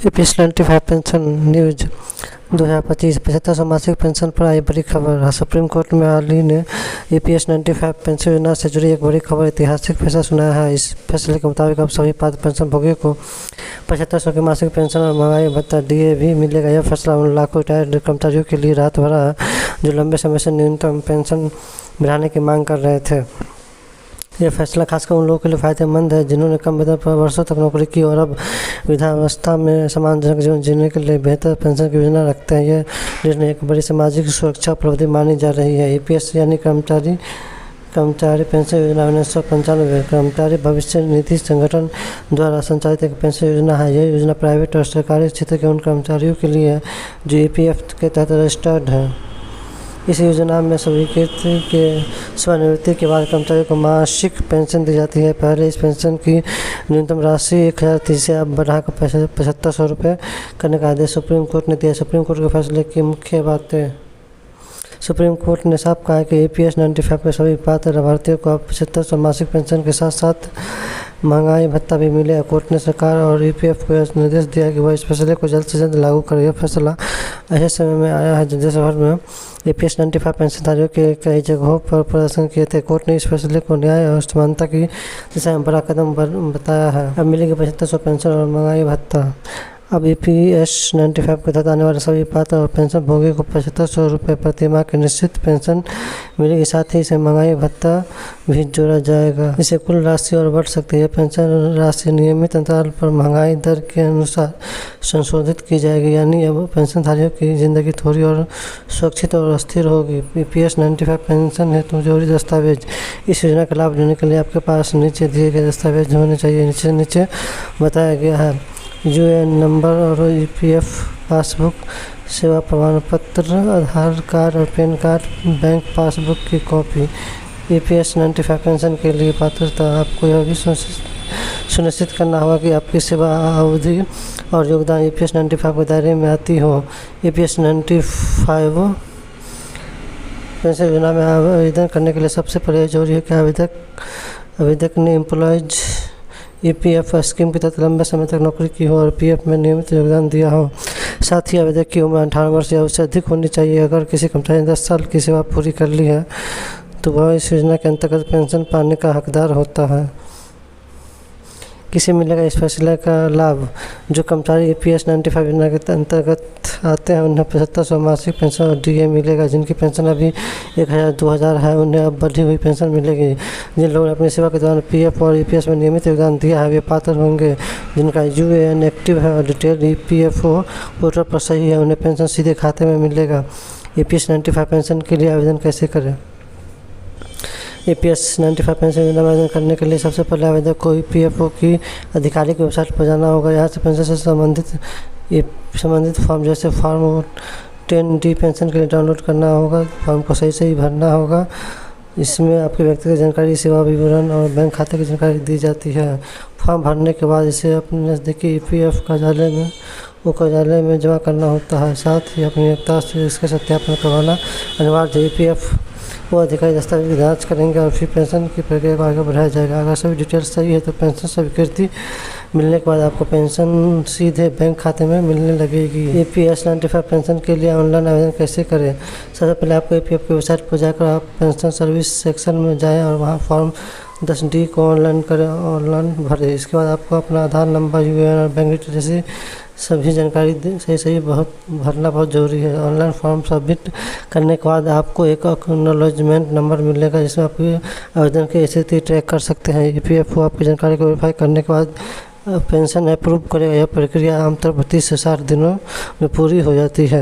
EPS 95 pension news 2025 7500 मासिक pension पर आई बड़ी खबर। सुप्रीम कोर्ट में हाल ही ने EPS 95 पेंशन योजना से जुड़ी एक बड़ी खबर ऐतिहासिक फैसला सुनाया है। इस फैसले के मुताबिक अब सभी पात्र पेंशन भोगियों को 7500 की मासिक पेंशन और महंगाई भत्ता DA भी मिलेगा। यह फैसला उन लाखों रिटायर्ड कर्मचारियों के लिए राहत भरा है जो लंबे समय से न्यूनतम पेंशन बढ़ाने की मांग कर रहे थे। यह फैसला खासकर उन लोगों के लिए फ़ायदेमंद है जिन्होंने कम वेतन पर वर्षों तक नौकरी की और अब वृद्धावस्था में सम्मानजनक जीवन जीने के लिए बेहतर पेंशन की योजना रखते हैं। यह निर्णय एक बड़ी सामाजिक सुरक्षा उपलब्धि मानी जा रही है। EPS यानी कर्मचारी पेंशन योजना 1995 कर्मचारी भविष्य निधि संगठन द्वारा संचालित एक पेंशन योजना है। यह योजना प्राइवेट और सरकारी क्षेत्र के उन कर्मचारियों के लिए है जो EPF के तहत रजिस्टर्ड है। इस योजना में स्वीकृति के सेवानिवृत्ति के बाद कर्मचारियों को मासिक पेंशन दी जाती है। पहले इस पेंशन की न्यूनतम राशि 1030 से अब बढ़ाकर 7500 रुपये करने का आदेश सुप्रीम कोर्ट ने दिया। सुप्रीम कोर्ट के फैसले की मुख्य बातें। सुप्रीम कोर्ट ने साफ कहा है कि EPS 95 के सभी पात्र लाभार्थियों को अब 7500 मासिक पेंशन के साथ साथ महंगाई भत्ता भी मिलेगा। कोर्ट ने सरकार और EPF को यह निर्देश दिया कि वह इस फैसले को जल्द से जल्द लागू करे। यह फैसला ऐसे समय में आया है जब देश भर में EPS 95 पेंशनधारियों के कई जगहों पर प्रदर्शन किए थे। कोर्ट ने इस फैसले को न्याय और समानता की दिशा में बड़ा कदम बताया है। अब मिलेगी 7500 पेंशन और महंगाई भत्ता। अब EPS 95 के तहत आने वाले सभी पात्र और पेंशन भोगियों को 7500 रुपये प्रति माह की निश्चित पेंशन मिलेगी। साथ ही इसे महंगाई भत्ता भी जोड़ा जाएगा। इससे कुल राशि और बढ़ सकती है। पेंशन राशि नियमित अंतराल पर महंगाई दर के अनुसार संशोधित की जाएगी, यानी अब पेंशनधारियों की जिंदगी थोड़ी और सुरक्षित और स्थिर होगी। EPS 95 पेंशन हेतु जरूरी दस्तावेज। इस योजना का लाभ लेने के लिए आपके पास नीचे दिए गए दस्तावेज होने चाहिए। नीचे बताया गया है। UN नंबर और EPF पासबुक, सेवा प्रमाण पत्र, आधार कार्ड और पैन कार्ड, बैंक पासबुक की कॉपी। EPS 95 पेंशन के लिए पात्रता। आपको यह भी सुनिश्चित करना होगा कि आपकी सेवा अवधि और योगदान EPS 95 के दायरे में आती हो। EPS 95 पेंशन योजना में आवेदन करने के लिए सबसे पहले जरूरी है कि आवेदक ने एम्प्लॉयज EPF स्कीम के तहत लंबे समय तक नौकरी की हो और PF में नियमित योगदान दिया हो। साथ ही आवेदक की उम्र 18 वर्ष या उससे अधिक होनी चाहिए। अगर किसी कर्मचारी ने 10 साल की सेवा पूरी कर ली है तो वह इस योजना के अंतर्गत पेंशन पाने का हकदार होता है। किसे मिलेगा इस फैसले का लाभ? जो कर्मचारी EPS 95 योजना के अंतर्गत आते हैं उन्हें 7500 मासिक पेंशन और DA मिलेगा। जिनकी पेंशन अभी 1000-2000 है उन्हें अब बढ़ी हुई पेंशन मिलेगी। जिन लोगों ने अपनी सेवा के दौरान PF और EPS में नियमित योगदान दिया है वे पात्र होंगे। जिनका UAN एक्टिव है और डिटेल EPFO पोर्टल पर सही है उन्हें पेंशन सीधे खाते में मिलेगा। EPS 95 पेंशन के लिए आवेदन कैसे करें? EPS 95 पेंशन योजना में आवेदन करने के लिए सबसे पहले आवेदक को EPFO की आधिकारिक वेबसाइट पर जाना होगा। यहाँ से पेंशन से संबंधित फॉर्म जैसे फॉर्म 10D पेंशन के लिए डाउनलोड करना होगा। फॉर्म को सही भरना होगा। इसमें आपकी व्यक्तिगत जानकारी, सेवा विवरण और बैंक खाते की जानकारी दी जाती है। फॉर्म भरने के बाद इसे अपने नज़दीकी EPF कार्यालय में जमा करना होता है। साथ ही अपनी योग्यता से इसका सत्यापन करवाना अनिवार्य है। EPF वो अधिकारी दस्तावेज की जाँच करेंगे और फिर पेंशन की प्रक्रिया को आगे बढ़ाया जाएगा। अगर सभी डिटेल्स सही है तो पेंशन स्वीकृति मिलने के बाद आपको पेंशन सीधे बैंक खाते में मिलने लगेगी। EPS 95 पेंशन के लिए ऑनलाइन आवेदन कैसे करें? सबसे पहले आपको EPF की वेबसाइट पर जाकर आप पेंशन सर्विस सेक्शन में जाएं और वहां फॉर्म 10D को ऑनलाइन भरें। इसके बाद आपको अपना आधार नंबर, UAN और बैंक डिटेल जैसी सभी जानकारी सही भरना बहुत ज़रूरी है। ऑनलाइन फॉर्म सबमिट करने के बाद आपको एक एक्नॉलेजमेंट नंबर मिलेगा जिसमें आपकी आवेदन की स्थिति ट्रैक कर सकते हैं। EPFO आपकी जानकारी को वेरीफाई करने के बाद पेंशन अप्रूव करेगा। यह प्रक्रिया आमतौर पर 30 से 60 दिनों में पूरी हो जाती है।